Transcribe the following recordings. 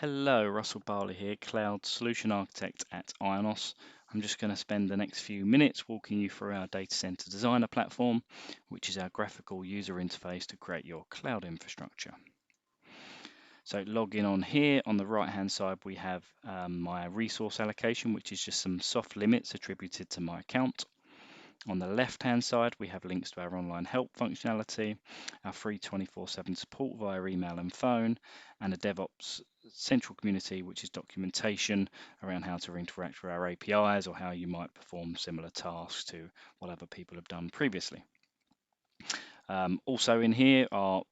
Hello, Russell Barley here, Cloud Solution Architect at IONOS. I'm just going to spend the next few minutes walking you through our Data Center Designer platform, which is our graphical user interface to create your cloud infrastructure. So log in on here. On the right hand side, we have my resource allocation, which is just some soft limits attributed to my account. On the left-hand side, we have links to our online help functionality, our free 24/7 support via email and phone, and a DevOps central community, which is documentation around how to interact with our APIs or how you might perform similar tasks to what other people have done previously. Also in here are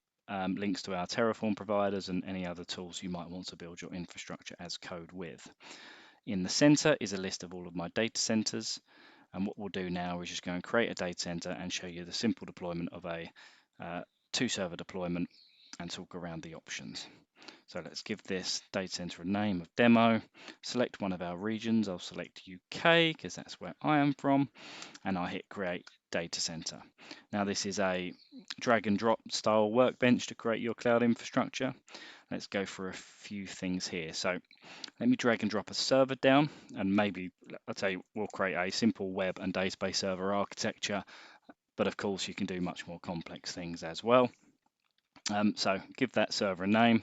links to our Terraform providers and any other tools you might want to build your infrastructure as code with. In the center is a list of all of my data centers. And what we'll do now is just go and create a data center and show you the simple deployment of a 2-server deployment and talk around the options. So let's give this data center a name of demo, select one of our regions. I'll select UK because that's where I am from, and I hit create data center. Now this is a drag and drop style workbench to create your cloud infrastructure. Let's go for a few things here. So let me drag and drop a server down, and maybe I'll tell you, we'll create a simple web and database server architecture, but of course you can do much more complex things as well. So give that server a name,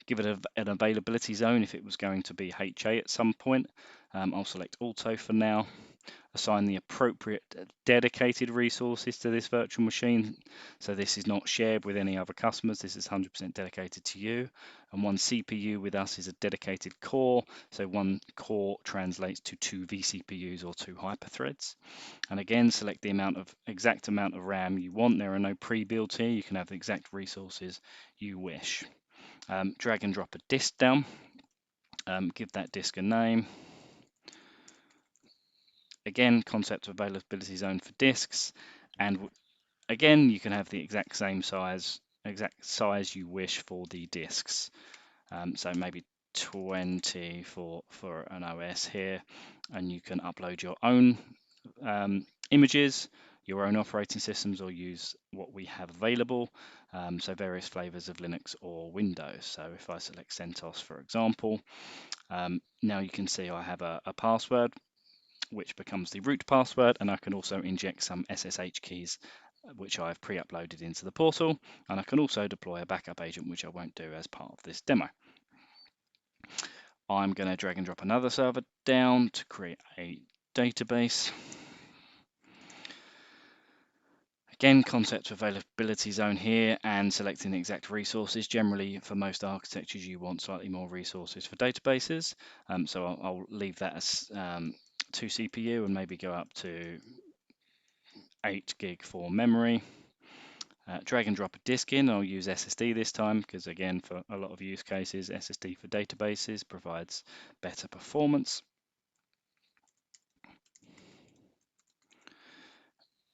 give it an availability zone if it was going to be HA at some point. I'll select auto for now, assign the appropriate dedicated resources to this virtual machine. So this is not shared with any other customers. This is 100% dedicated to you. And one CPU with us is a dedicated core. So one core translates to 2 vCPUs or 2 hyperthreads. And again, select the exact amount of RAM you want. There are no pre-built here. You can have the exact resources you wish. Drag and drop a disk down. Give that disk a name. Again, concept of availability zone for disks, and again you can have the exact size you wish for the disks. So maybe 20 for an OS here, and you can upload your own images, your own operating systems, or use what we have available. So various flavors of Linux or Windows. So if I select CentOS, for example, now you can see I have a password which becomes the root password, and I can also inject some SSH keys which I've pre-uploaded into the portal, and I can also deploy a backup agent, which I won't do as part of this demo. I'm going to drag and drop another server down to create a database. Again, concept of availability zone here and selecting the exact resources. Generally, for most architectures, you want slightly more resources for databases. So I'll leave that as 2 CPU and maybe go up to 8 gig for memory. Drag and drop a disk in. I'll use SSD this time because, again, for a lot of use cases, SSD for databases provides better performance.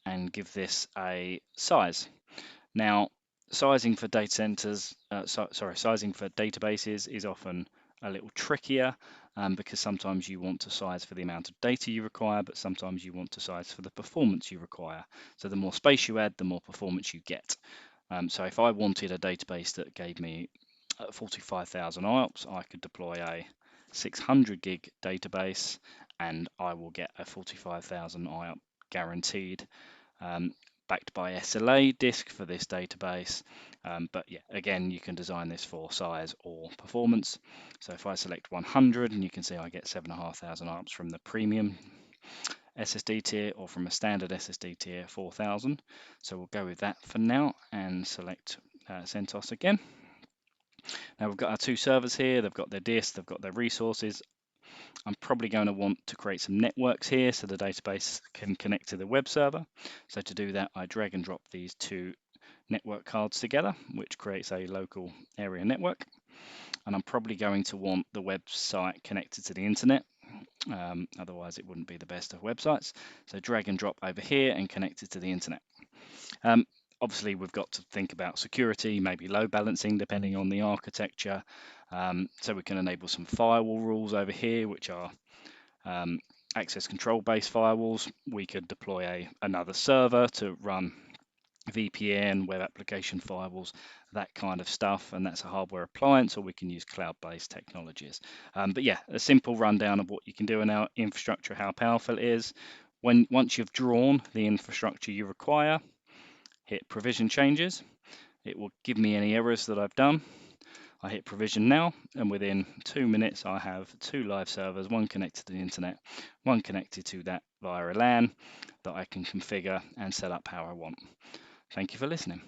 And give this a size. Now, sizing for data centers, sizing for databases is often a little trickier because sometimes you want to size for the amount of data you require, but sometimes you want to size for the performance you require. So the more space you add, the more performance you get. So if I wanted a database that gave me 45,000 IOPS, I could deploy a 600 gig database and I will get a 45,000 IOP guaranteed, backed by SLA disk for this database. But yeah, again, you can design this for size or performance. So if I select 100, and you can see I get 7,500 IOPS from the premium SSD tier, or from a standard SSD tier 4,000. So we'll go with that for now and select CentOS again. Now we've got our 2 servers here. They've got their disk, they've got their resources. I'm probably going to want to create some networks here so the database can connect to the web server. So to do that, I drag and drop these 2 network cards together, which creates a local area network. And I'm probably going to want the website connected to the internet. Otherwise it wouldn't be the best of websites. So drag and drop over here and connect it to the internet. Obviously, we've got to think about security, maybe load balancing, depending on the architecture. So we can enable some firewall rules over here, which are access control based firewalls. We could deploy another server to run VPN, web application firewalls, that kind of stuff, and that's a hardware appliance, or we can use cloud-based technologies. But yeah, a simple rundown of what you can do in our infrastructure, how powerful it is. Once you've drawn the infrastructure you require, hit provision changes. It will give me any errors that I've done. I hit provision now, and within 2 minutes I have 2 live servers, one connected to the internet, one connected to that via a LAN that I can configure and set up how I want. Thank you for listening.